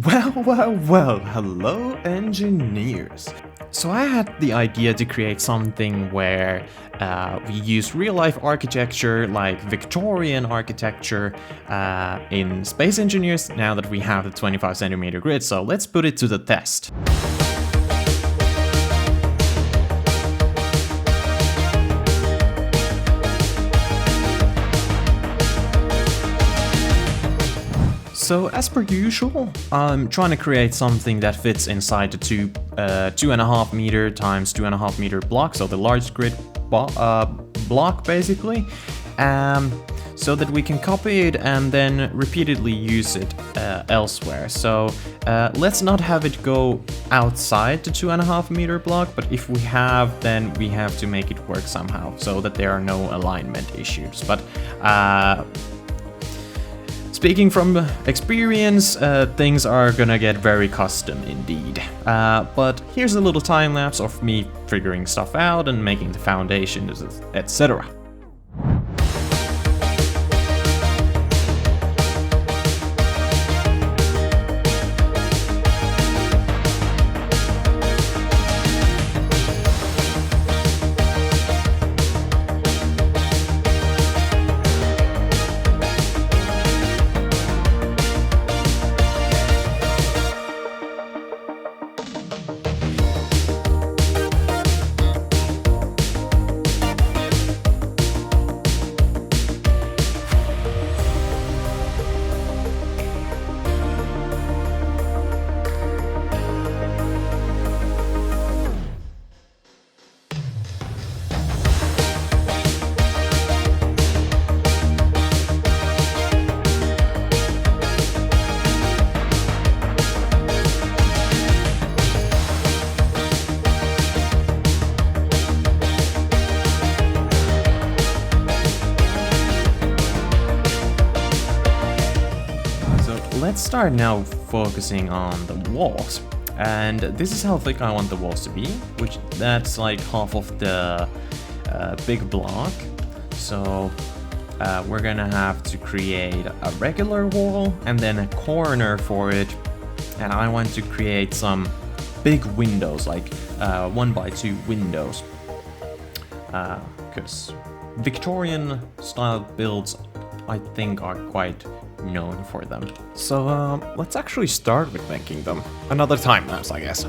Well, hello engineers. So I had the idea to create something where we use real-life architecture like Victorian architecture in Space Engineers now that we have the 25 centimeter grid, so let's put it to the test. So as per usual, I'm trying to create something that fits inside the 2.5 meter times 2.5 meter block, so the large grid block basically, so that we can copy it and then repeatedly use it elsewhere. So let's not have it go outside the 2.5 meter block, but if we have, then we have to make it work somehow so that there are no alignment issues. But speaking from experience, things are gonna get very custom indeed. But here's a little time lapse of me figuring stuff out and making the foundations, etc. Let's start now focusing on the walls, and this is how thick I want the walls to be, which that's like half of the big block. So we're gonna have to create a regular wall and then a corner for it, and I want to create some big windows, like 1x2 windows, because Victorian style builds I think are quite known for them. So let's actually start with making them. Another time lapse, I guess.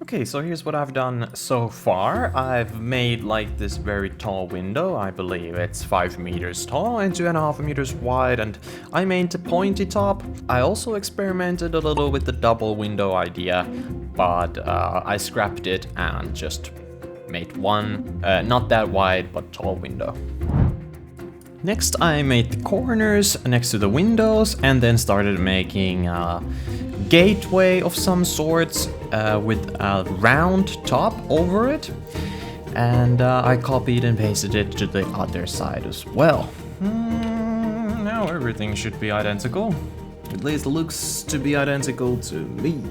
Okay, so here's what I've done so far. I've made like this very tall window. I believe it's 5 meters tall and 2.5 meters wide, and I made the pointy top. I also experimented a little with the double window idea, but I scrapped it and just made one, not that wide, but tall window. Next, I made the corners next to the windows and then started making gateway of some sorts with a round top over it, and I copied and pasted it to the other side as well. Now everything should be identical. At least looks to be identical to me.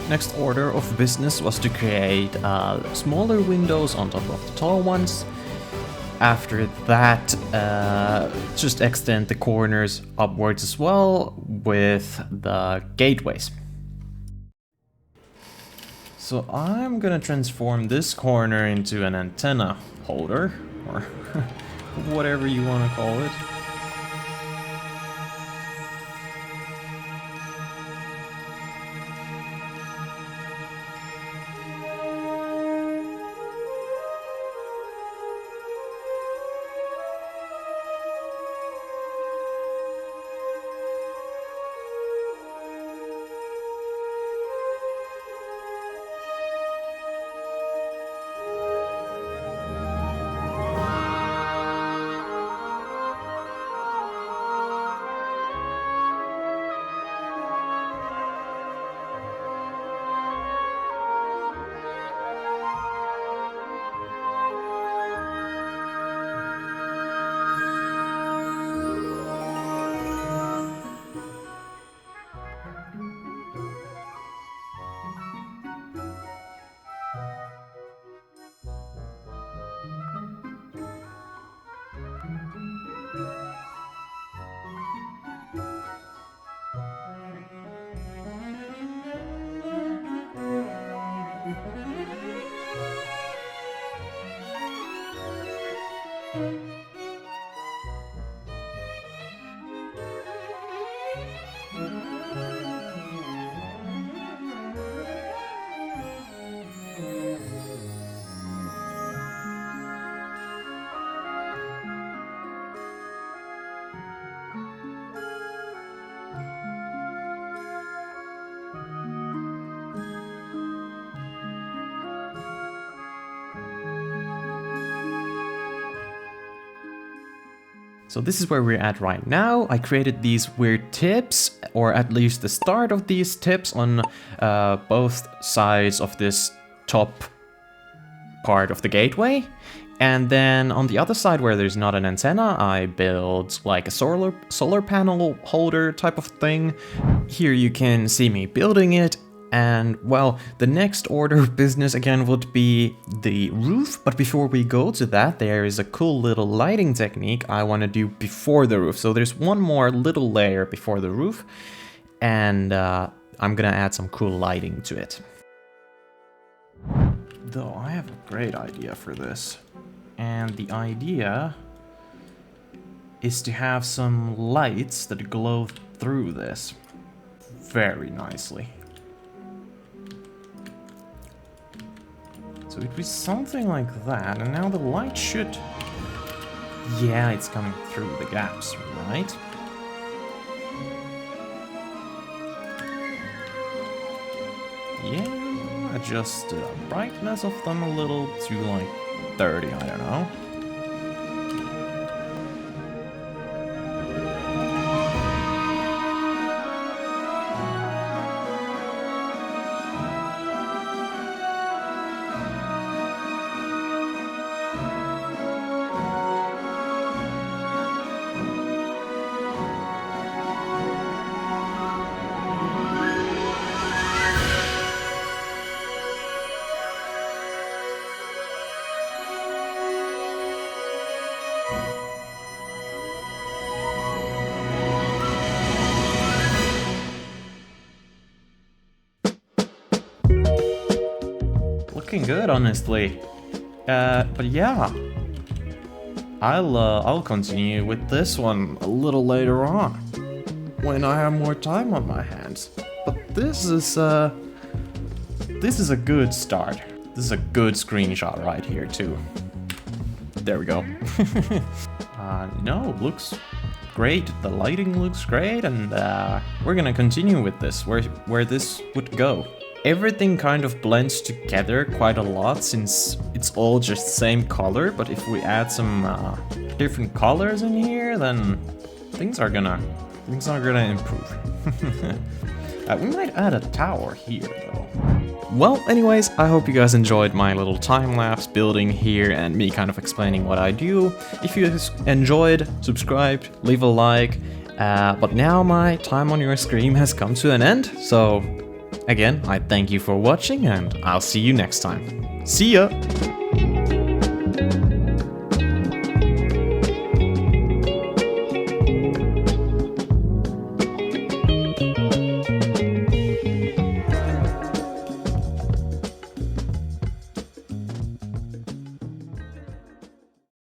Next order of business was to create smaller windows on top of the tall ones. After that, just extend the corners upwards as well with the gateways. So I'm gonna transform this corner into an antenna holder, or whatever you want to call it. So this is where we're at right now. I created these weird tips, or at least the start of these tips on both sides of this top part of the gateway. And then on the other side where there's not an antenna, I built like a solar panel holder type of thing. Here you can see me building it. And well, the next order of business again would be the roof, but before we go to that, there is a cool little lighting technique I want to do before the roof. So there's one more little layer before the roof, and I'm gonna add some cool lighting to it. Though I have a great idea for this, and the idea is to have some lights that glow through this very nicely. So it'd be something like that, and now the light should... Yeah, it's coming through the gaps, right? Yeah, adjust the brightness of them a little to like 30, I don't know. Looking good, honestly. But yeah, I'll continue with this one a little later on when I have more time on my hands. But this is a good start. This is a good screenshot right here too. There we go. No, looks great. The lighting looks great, and we're gonna continue with this. Where this would go. Everything kind of blends together quite a lot since it's all just same color, but if we add some different colors in here, then things are gonna improve. We might add a tower here though. Well, anyways, I hope you guys enjoyed my little time-lapse building here and me kind of explaining what I do. If you enjoyed, subscribe, leave a like. But now my time on your screen has come to an end, so again, I thank you for watching, and I'll see you next time. See ya!